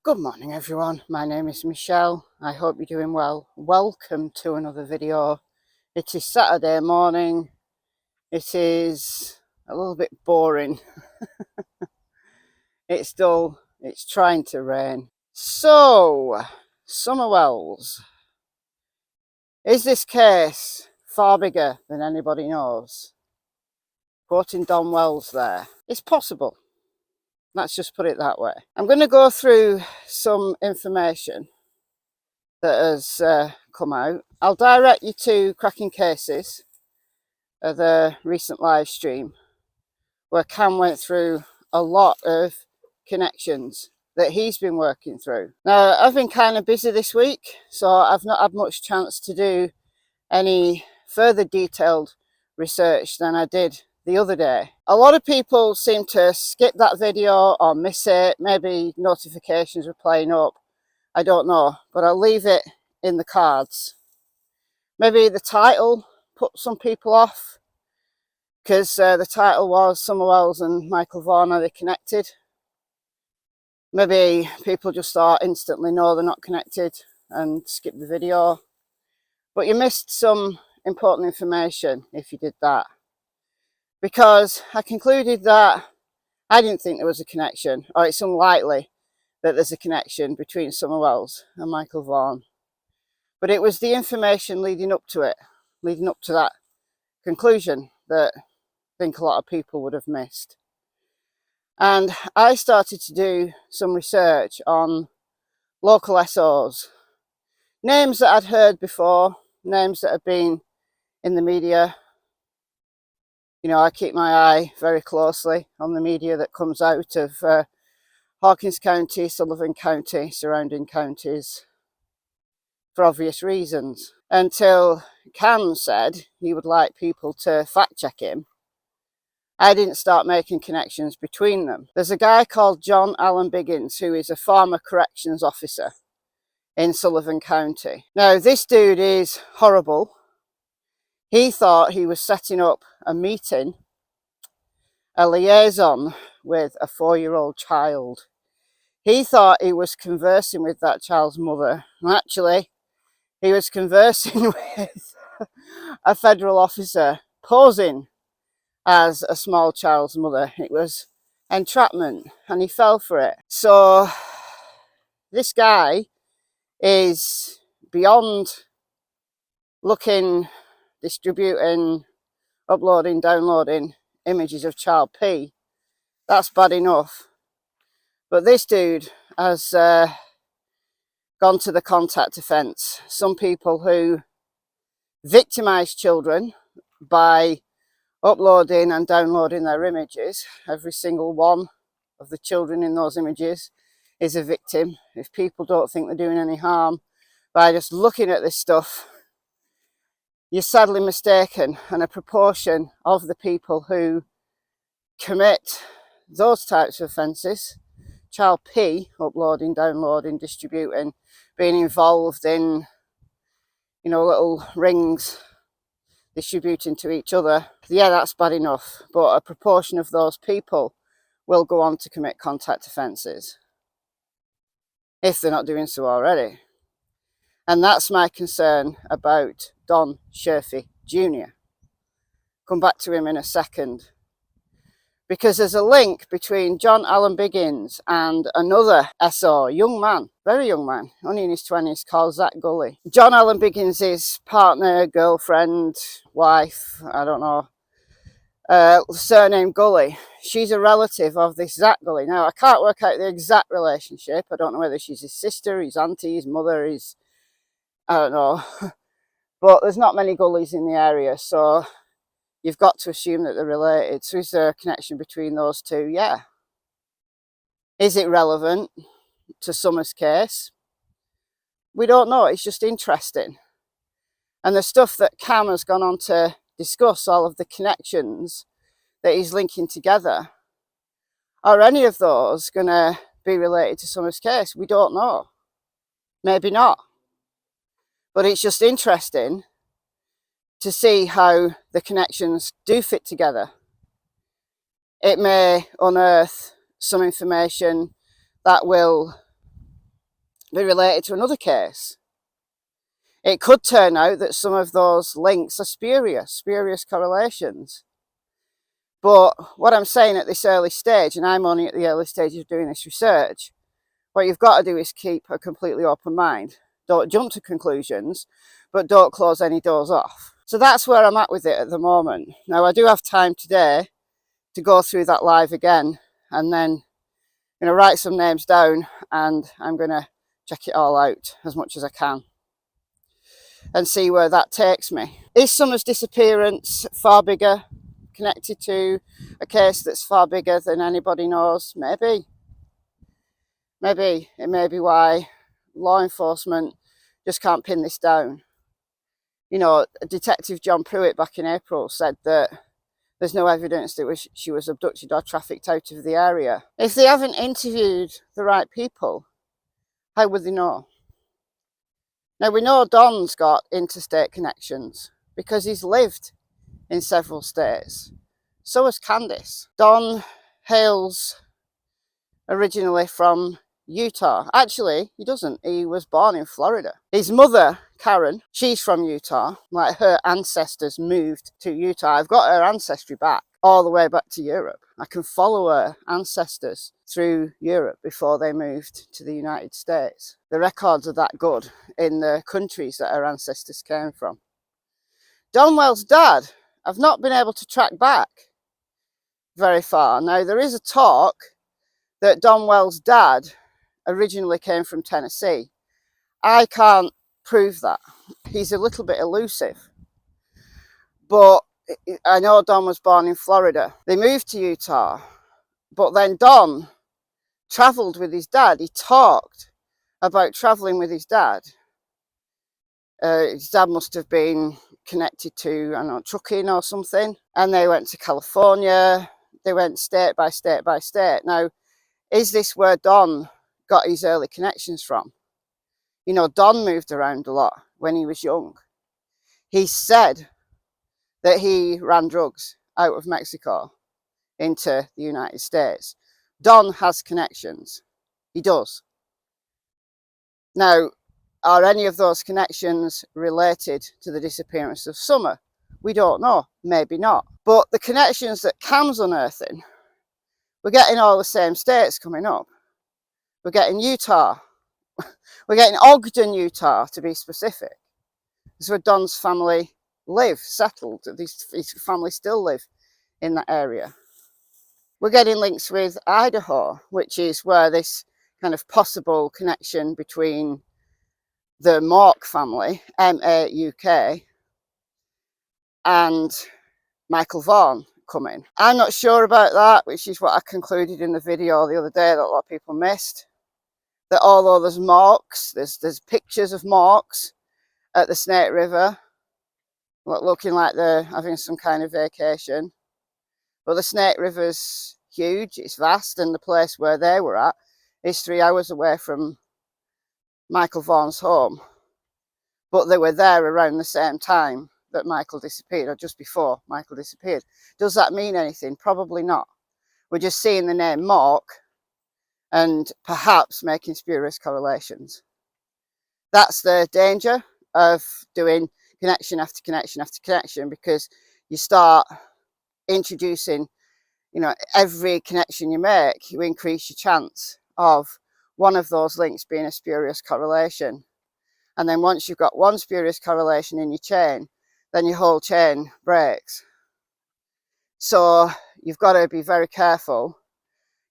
Good morning everyone, my name is Michelle. I hope you're doing well. Welcome to another video. It is Saturday morning. It is a little bit boring. It's dull. It's trying to rain. So, Summer Wells. Is this case far bigger than anybody knows? Quoting Don Wells there. It's possible. Let's just put it that way. I'm going to go through some information that has come out. I'll direct you to Cracking Cases, the recent live stream, where Cam went through a lot of connections that he's been working through. Now, I've been kind of busy this week, so I've not had much chance to do any further detailed research than I did the other day. A lot of people seem to skip that video or miss it. Maybe notifications were playing up. I don't know, but I'll leave it in the cards. Maybe the title put some people off, because the title was Summer Wells and Michael Vaughan, are they connected? Maybe people just thought instantly, no, they're not connected, and skip the video. But you missed some important information if you did that, because I concluded that I didn't think there was a connection, or it's unlikely that there's a connection between Summer Wells and Michael Vaughan. But it was the information leading up to it, leading up to that conclusion, that I think a lot of people would have missed. And I started to do some research on local SOs, names that I'd heard before, names that have been in the media. You know, I keep my eye very closely on the media that comes out of Hawkins County, Sullivan County, surrounding counties, for obvious reasons. Until Cam said he would like people to fact check him, I didn't start making connections between them. There's a guy called John Allen Biggins, who is a former corrections officer in Sullivan County. Now, this dude is horrible. He thought he was setting up a meeting, a liaison with a 4-year-old child. He thought he was conversing with that child's mother. And actually, he was conversing with a federal officer posing as a small child's mother. It was entrapment, and he fell for it. So this guy is beyond looking, distributing, uploading, downloading images of child P. That's bad enough. But this dude has gone to the contact offence. Some people who victimise children by uploading and downloading their images. Every single one of the children in those images is a victim. If people don't think they're doing any harm by just looking at this stuff, you're sadly mistaken. And a proportion of the people who commit those types of offences, child P, uploading, downloading, distributing, being involved in, you know, little rings, distributing to each other, yeah, that's bad enough. But a proportion of those people will go on to commit contact offences, if they're not doing so already. And that's my concern about Don Sherfy Jr. Come back to him in a second. Because there's a link between John Allen Biggins and another SO, young man, very young man, only in his 20s, called Zach Gully. John Allen Biggins' partner, girlfriend, wife, I don't know, surname Gully. She's a relative of this Zach Gully. Now, I can't work out the exact relationship. I don't know whether she's his sister, his auntie, his mother, his, I don't know. But there's not many Gullys in the area, so you've got to assume that they're related. So is there a connection between those two? Yeah. Is it relevant to Summer's case? We don't know. It's just interesting. And the stuff that Cam has gone on to discuss, all of the connections that he's linking together, are any of those going to be related to Summer's case? We don't know. Maybe not. But it's just interesting to see how the connections do fit together. It may unearth some information that will be related to another case. It could turn out that some of those links are spurious correlations. But what I'm saying at this early stage, and I'm only at the early stage of doing this research, what you've got to do is keep a completely open mind. Don't jump to conclusions, but don't close any doors off. So that's where I'm at with it at the moment. Now, I do have time today to go through that live again, and then I'm going to write some names down, and I'm going to check it all out as much as I can and see where that takes me. Is Summer's disappearance far bigger, connected to a case that's far bigger than anybody knows? Maybe. Maybe it may be why law enforcement just can't pin this down. You know, Detective John Pruitt back in April said that there's no evidence that she was abducted or trafficked out of the area. If they haven't interviewed the right people, how would they know? Now, we know Don's got interstate connections because he's lived in several states. So has Candice. Don hails originally from Utah. Actually, he doesn't. He was born in Florida. His mother, Karen, she's from Utah. Like, her ancestors moved to Utah. I've got her ancestry back, all the way back to Europe. I can follow her ancestors through Europe before they moved to the United States. The records are that good in the countries that her ancestors came from. Donwell's dad, I've not been able to track back very far. Now, there is a talk that Donwell's dad originally came from Tennessee. I can't prove that. He's a little bit elusive. But I know Don was born in Florida. They moved to Utah, but then Don travelled with his dad. He talked about travelling with his dad. His dad must have been connected to, I don't know, trucking or something. And they went to California. They went state by state by state. Now, is this where Don got his early connections from? You know, Don moved around a lot when he was young. He said that he ran drugs out of Mexico into the United States. Don has connections. He does. Now, are any of those connections related to the disappearance of Summer? We don't know. Maybe not. But the connections that Cam's unearthing, we're getting all the same states coming up. We're getting Utah. We're getting Ogden, Utah, to be specific. This is where Don's family live, settled. His family still live in that area. We're getting links with Idaho, which is where this kind of possible connection between the Mauk family, M-A-U-K, and Michael Vaughan come in. I'm not sure about that, which is what I concluded in the video the other day that a lot of people missed. That although there's Mauks, there's pictures of Mauks at the Snake River, looking like they're having some kind of vacation. But the Snake River's huge, it's vast, and the place where they were at is 3 hours away from Michael Vaughan's home. But they were there around the same time that Michael disappeared, or just before Michael disappeared. Does that mean anything? Probably not. We're just seeing the name Mauk and perhaps making spurious correlations. That's the danger of doing connection after connection after connection, because you start introducing, you know, every connection you make, you increase your chance of one of those links being a spurious correlation. And then once you've got one spurious correlation in your chain, then your whole chain breaks. So you've got to be very careful,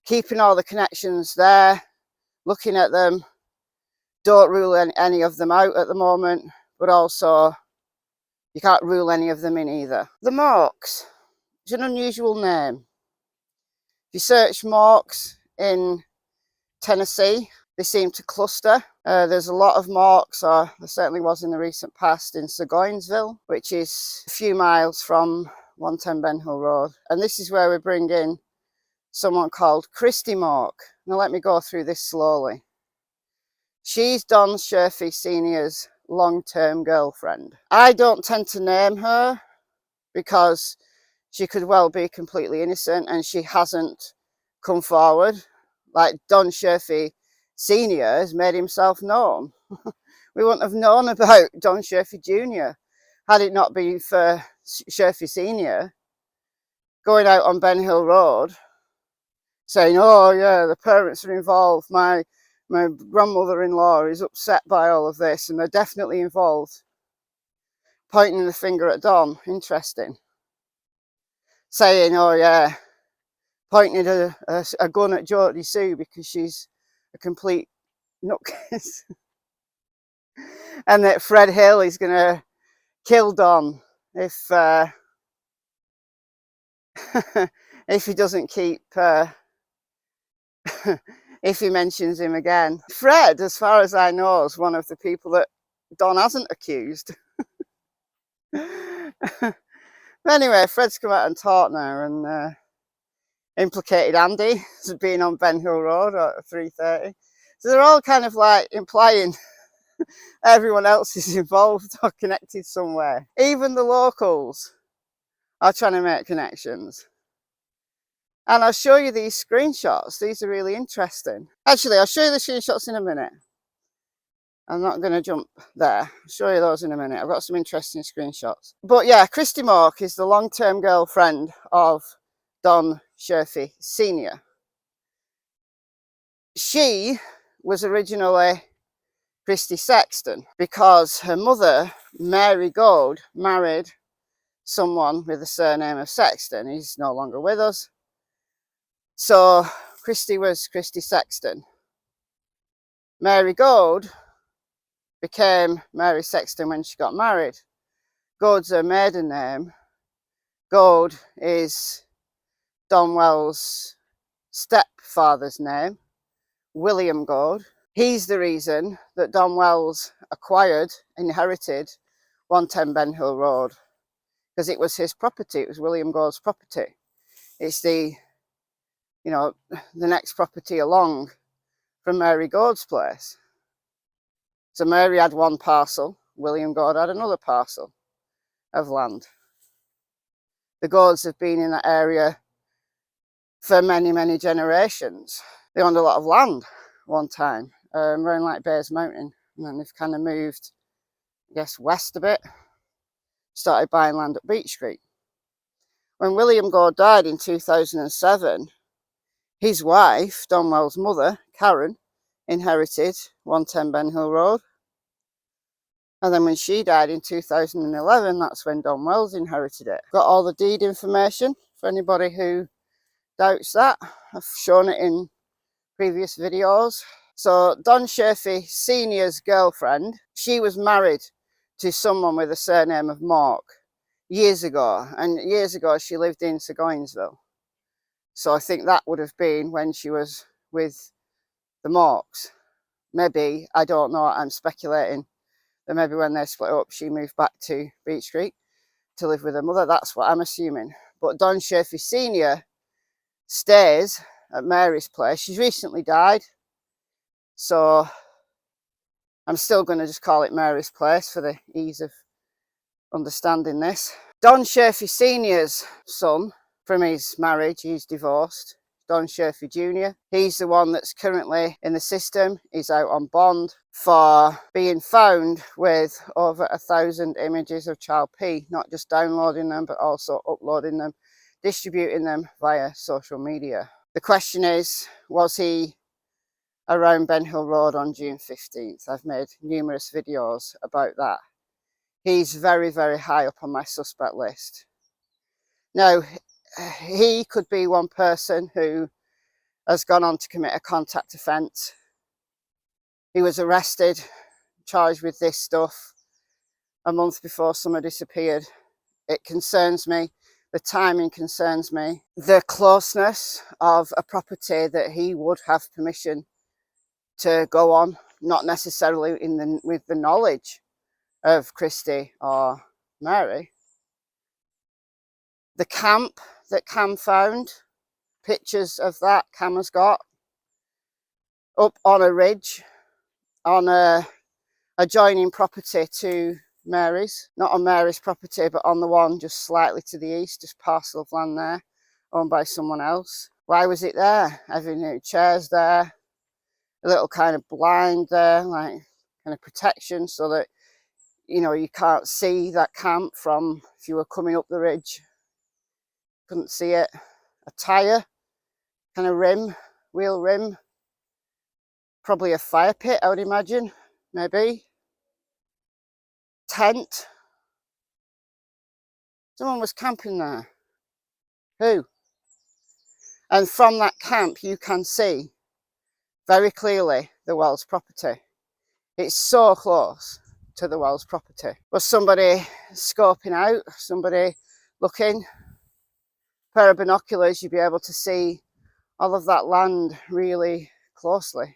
keeping all the connections there, looking at them. Don't rule any of them out at the moment, but also you can't rule any of them in either. The Mauks, it's an unusual name. If you search Mauks in Tennessee, they seem to cluster. There's a lot of Mauks, or there certainly was in the recent past, in Seguinsville, which is a few miles from 110 Ben Hill Road. And this is where we bring in someone called Christy Mauk. Now let me go through this slowly. She's Don Sherfy Sr.'s long-term girlfriend. I don't tend to name her because she could well be completely innocent and she hasn't come forward. Like, Don Sherfy Senior has made himself known. We wouldn't have known about Don Sherfy Jr. had it not been for Sherfy Senior going out on Ben Hill Road saying, oh yeah, the parents are involved, my grandmother-in-law is upset by all of this and they're definitely involved. Pointing the finger at Don, interesting. Saying, oh yeah, pointing a gun at Geordie Sue because she's a complete nutcase. And that Fred Hill is going to kill Don if if he doesn't keep if he mentions him again. Fred, as far as I know, is one of the people that Don hasn't accused. Anyway, Fred's come out and talked now and implicated Andy as being on Ben Hill Road at 3:30. So they're all kind of like implying everyone else is involved or connected somewhere. Even the locals are trying to make connections. And I'll show you these screenshots. These are really interesting. Actually, I'll show you the screenshots in a minute. I'm not going to jump there. I'll show you those in a minute. I've got some interesting screenshots. But yeah, Christy Mork is the long-term girlfriend of Don Sherfy Sr. She was originally Christy Sexton because her mother, Mary Gold, married someone with the surname of Sexton. He's no longer with us. So Christy was Christy Sexton. Mary Gold became Mary Sexton when she got married. Gold's her maiden name. Gold is Don Wells' stepfather's name, William Gold. He's the reason that Don Wells inherited 110 Ben Hill Road, because it was his property. It was William Gold's property. It's the next property along from Mary Gold's place. So Mary had one parcel, William Gold had another parcel of land. The Golds have been in that area for many, many generations. They owned a lot of land one time, around like Bayes Mountain, and then they've kind of moved, I guess, west a bit, started buying land at Beach Street. When William Gold died in 2007, his wife, Don Wells' mother, Karen, inherited 110 Ben Hill Road. And then when she died in 2011, that's when Don Wells inherited it. Got all the deed information for anybody who doubts that. I've shown it in previous videos. So Don Sherfy Sr.'s girlfriend, she was married to someone with the surname of Mork years ago. And years ago she lived in Seguinsville. So I think that would have been when she was with the Morks. Maybe, I don't know, I'm speculating. That maybe when they split up, she moved back to Beach Street to live with her mother. That's what I'm assuming. But Don Sherfy Sr. stays at Mary's place. She's recently died. So I'm still going to just call it Mary's place for the ease of understanding this. Don Sherfy Sr.'s son from his marriage, he's divorced. Don Sherfy Jr. He's the one that's currently in the system. He's out on bond for being found with over 1,000 images of child P, not just downloading them, but also uploading them, distributing them via social media. The question is, was he around Ben Hill Road on June 15th? I've made numerous videos about that. He's very, very high up on my suspect list. Now, he could be one person who has gone on to commit a contact offence. He was arrested, charged with this stuff a month before Summer disappeared. It concerns me. The timing concerns me. The closeness of a property that he would have permission to go on, not necessarily with the knowledge of Christy or Mary. The camp that Cam found, pictures of that Cam has got, up on a ridge, on a adjoining property to Mary's. Not on Mary's property, but on the one just slightly to the east, just parcel of land there, owned by someone else. Why was it there? Having chairs there, a little kind of blind there, like kind of protection, so that, you know, you can't see that camp from if you were coming up the ridge. Couldn't see it. A tyre, kind of rim, wheel rim. Probably a fire pit, I would imagine, maybe. Tent. Someone was camping there. Who? And from that camp, you can see very clearly the Wells property. It's so close to the Wells property. Was somebody scoping out, somebody looking? A pair of binoculars, you'd be able to see all of that land really closely.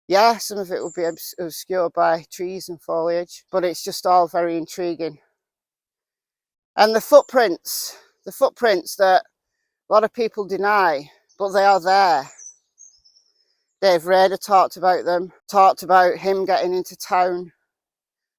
Yeah, some of it will be obscured by trees and foliage, but it's just all very intriguing. And the footprints that a lot of people deny, but they are there. Dave Rader talked about them, talked about him getting into town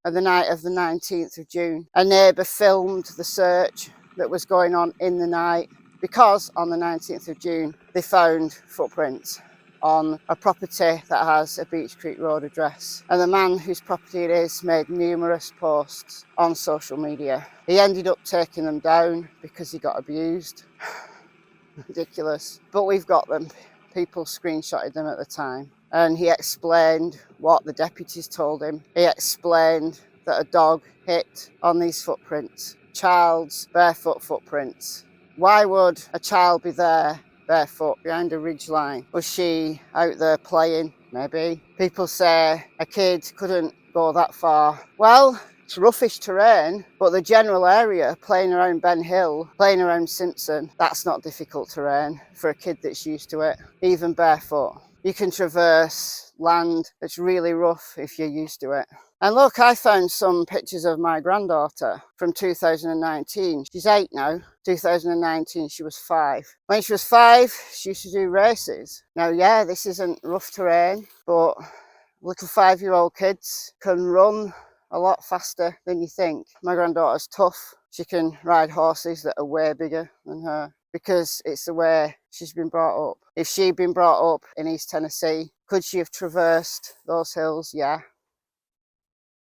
on the night of the 19th of June. A neighbour filmed the search that was going on in the night, because on the 19th of June they found footprints on a property that has a Beech Creek Road address. And the man whose property it is made numerous posts on social media. He ended up taking them down because he got abused. Ridiculous. But we've got them. People screenshotted them at the time. And he explained what the deputies told him. He explained that a dog hit on these footprints. Child's barefoot footprints. Why would a child be there barefoot behind a ridge line? Was she out there playing? Maybe. People say a kid couldn't go that far. Well, it's roughish terrain, but the general area, playing around Ben Hill, playing around Simpson, that's not difficult terrain for a kid that's used to it, even barefoot. You can traverse land that's really rough if you're used to it. And look, I found some pictures of my granddaughter from 2019. She's 8 now. 2019, she was 5. When she was 5, she used to do races. Now, yeah, this isn't rough terrain, but little 5-year-old kids can run a lot faster than you think. My granddaughter's tough. She can ride horses that are way bigger than her, because it's the way she's been brought up. If she'd been brought up in East Tennessee, could she have traversed those hills? Yeah.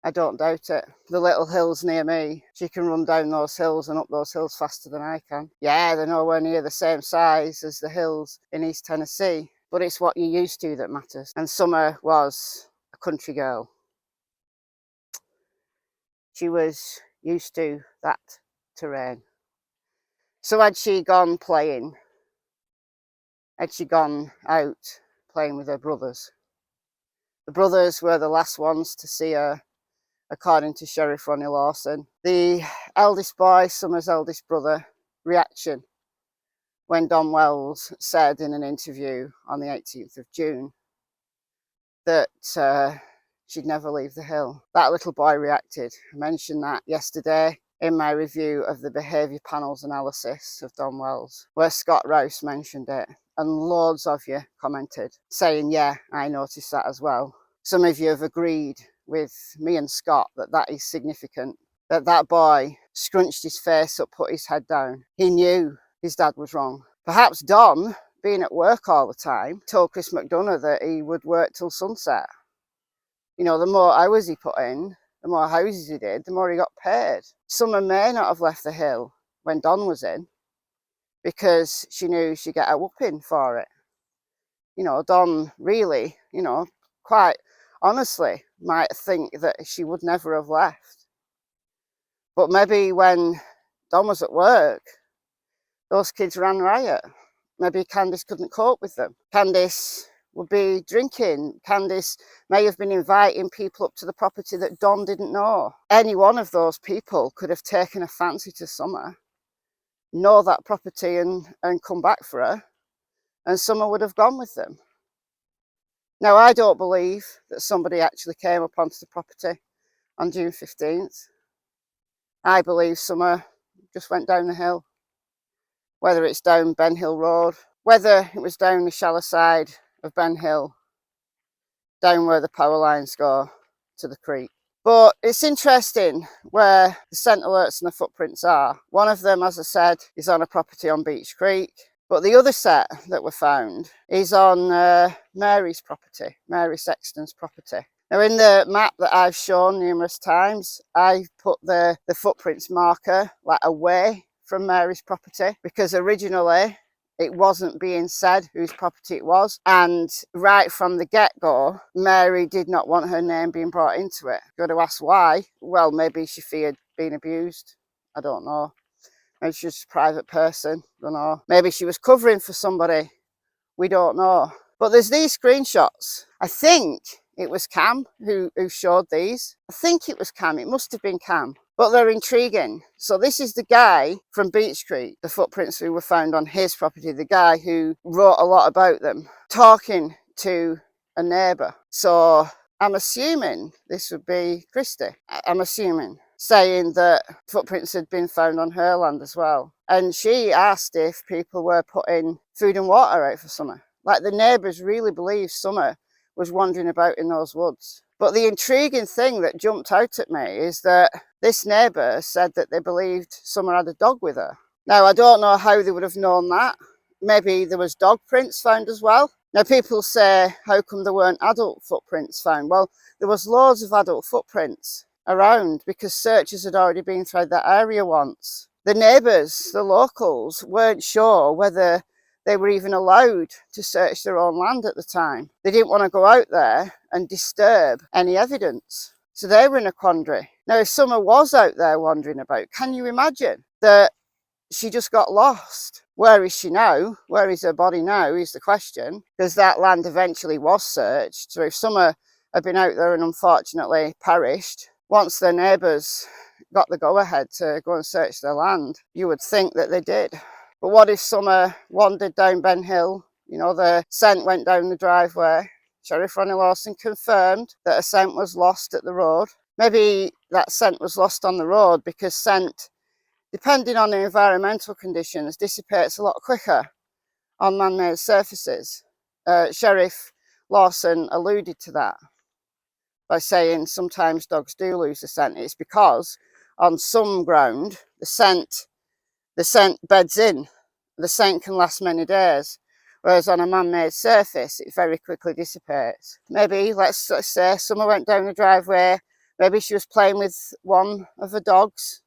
I don't doubt it. The little hills near me, she can run down those hills and up those hills faster than I can. Yeah, they're nowhere near the same size as the hills in East Tennessee, but it's what you're used to that matters. And Summer was a country girl. She was used to that terrain. So had she gone playing, had she gone out playing with her brothers? The brothers were the last ones to see her, according to Sheriff Ronnie Lawson. The eldest boy, Summer's eldest brother, reaction when Don Wells said in an interview on the 18th of June that she'd never leave the hill. That little boy reacted. I mentioned that yesterday in my review of the behaviour panel's analysis of Don Wells, where Scott Rouse mentioned it, and loads of you commented saying, yeah, I noticed that as well. Some of you have agreed with me and Scott that that is significant, that that boy scrunched his face up, put his head down. He knew his dad was wrong. Perhaps Don, being at work all the time, told Chris McDonough that he would work till sunset. You know, the more hours he put in, the more houses he did, the more he got paid. Summer may not have left the hill when Don was in, because she knew she'd get a whooping for it. You know, Don really, you know, quite honestly might think that she would never have left. But maybe when Don was at work, those kids ran riot. Maybe Candice couldn't cope with them. Candice would be drinking. Candice may have been inviting people up to the property that Don didn't know. Any one of those people could have taken a fancy to Summer, know that property and come back for her, and Summer would have gone with them. Now, I don't believe that somebody actually came up onto the property on June 15th. I believe Summer just went down the hill, whether it's down Ben Hill Road, whether it was down the shallow side of Ben Hill, down where the power lines go to the creek. But it's interesting where the scent alerts and the footprints are. One of them, as I said, is on a property on Beech Creek, But the other set that were found is on Mary's property, Mary Sexton's property. Now in the map that I've shown numerous times, I've put the footprints marker like away from Mary's property, because originally it wasn't being said whose property it was, and right from the get-go Mary did not want her name being brought into it. Got to ask why. Well, maybe she feared being abused, I don't know. Maybe she was a private person, I don't know. Maybe she was covering for somebody, we don't know. But there's these screenshots. I think it was Cam who showed these. I think it was Cam, it must have been Cam. But they're intriguing. So this is the guy from Beech Creek, the footprints who were found on his property, the guy who wrote a lot about them, talking to a neighbour. So I'm assuming this would be Christy. I'm assuming, saying that footprints had been found on her land as well. And she asked if people were putting food and water out for summer. Like, the neighbours really believe Summer was wandering about in those woods. But the intriguing thing that jumped out at me is that this neighbour said that they believed Summer had a dog with her. Now, I don't know how they would have known that. Maybe there was dog prints found as well. Now, people say, how come there weren't adult footprints found? Well, there was loads of adult footprints around because searches had already been through that area once. The neighbours, the locals, weren't sure whether they were even allowed to search their own land at the time. They didn't want to go out there and disturb any evidence. So they were in a quandary. Now, if Summer was out there wandering about, can you imagine that she just got lost? Where is she now? Where is her body now is the question, because that land eventually was searched. So if Summer had been out there and unfortunately perished, once their neighbours got the go-ahead to go and search their land, you would think that they did. But what if Summer wandered down Ben Hill? You know, the scent went down the driveway. Sheriff Ronnie Lawson confirmed that a scent was lost at the road. Maybe that scent was lost on the road because scent, depending on the environmental conditions, dissipates a lot quicker on man-made surfaces. Sheriff Lawson alluded to that by saying sometimes dogs do lose the scent. It's because on some ground, the scent beds in. The scent can last many days, whereas on a man-made surface, it very quickly dissipates. Maybe, let's say, Summer went down the driveway. Maybe she was playing with one of the dogs.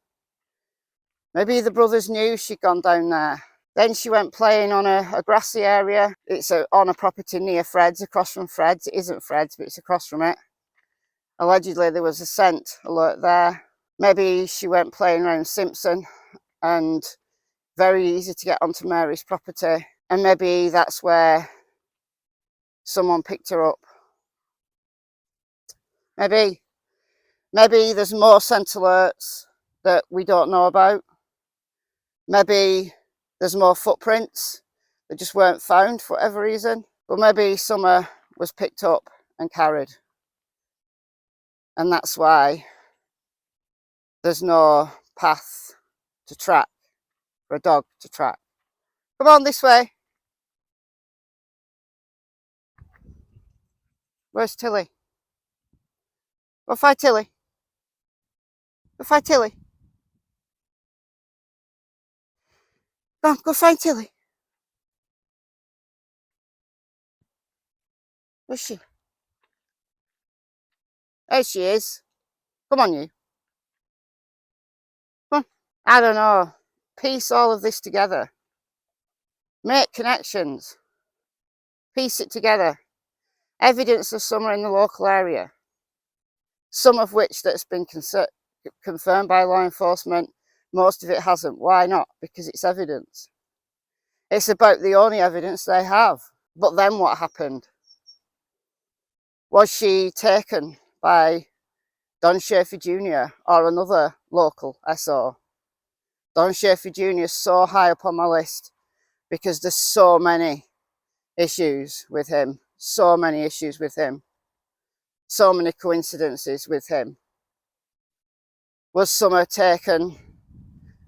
Maybe the brothers knew she'd gone down there. Then she went playing on a grassy area. It's on a property near Fred's, across from Fred's. It isn't Fred's, but it's across from it. Allegedly, there was a scent alert there. Maybe she went playing around Simpson, and very easy to get onto Mary's property, and maybe that's where someone picked her up. Maybe there's more scent alerts that we don't know about. Maybe there's more footprints that just weren't found for whatever reason. But maybe Summer was picked up and carried, and that's why there's no path to track for a dog to track. Come on, this way. Where's Tilly? Go find Tilly. Go find Tilly. Go on, go find Tilly. Where's she? There she is. Come on, you. Come on. I don't know. Piece all of this together. Make connections. Piece it together. Evidence of Summer in the local area. Some of which that's been confirmed by law enforcement. Most of it hasn't. Why not? Because it's evidence. It's about the only evidence they have. But then what happened? Was she taken by Don Schaefer Jr. or another local SO? Don Schaefer Jr. is so high up on my list because there's so many issues with him. So many issues with him. So many coincidences with him. Was Summer taken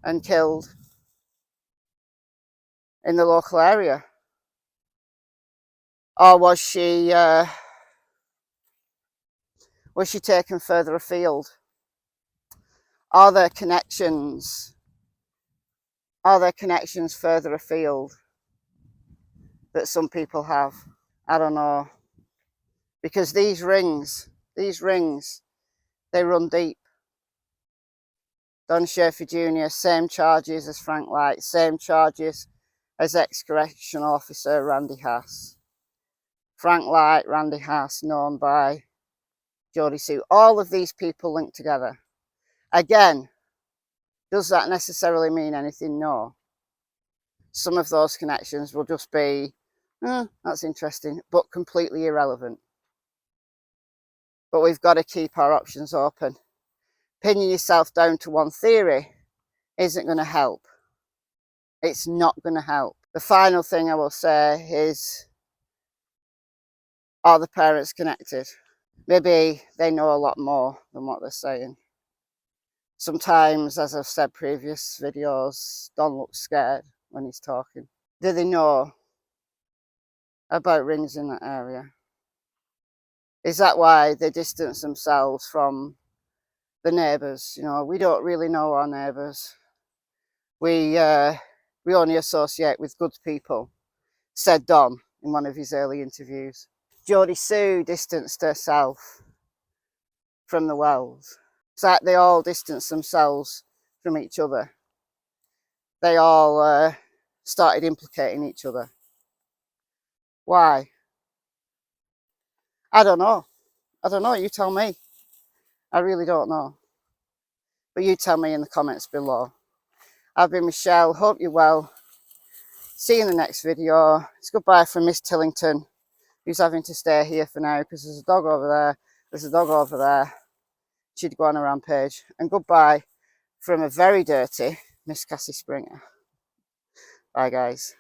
and killed in the local area? Or was she taken further afield? Are there connections? Are there connections further afield? that some people have. I don't know. Because these rings, they run deep. Don Schaefer Jr., same charges as Frank Light, same charges as ex-correctional officer Randy Haas. Frank Light, Randy Haas, known by Jodie Sue. All of these people linked together. Again, does that necessarily mean anything? No. Some of those connections will just be, that's interesting, but completely irrelevant. But we've got to keep our options open. Pinning yourself down to one theory isn't going to help. It's not going to help. The final thing I will say is, are the parents connected? Maybe they know a lot more than what they're saying. Sometimes, as I've said previous videos, Don looks scared when he's talking. Do they know about rings in that area? Is that why they distance themselves from the neighbours? You know, we don't really know our neighbours. We only associate with good people, said Don in one of his early interviews. Jodie Sue distanced herself from the Wells. It's like they all distance themselves from each other. They all started implicating each other. Why? I don't know. I don't know. You tell me. I really don't know. But you tell me in the comments below. I've been Michelle. Hope you're well. See you in the next video. It's goodbye from Miss Tillington, who's having to stay here for now because there's a dog over there. There's a dog over there. She'd go on a rampage. And goodbye from a very dirty Miss Cassie Springer. Bye, guys.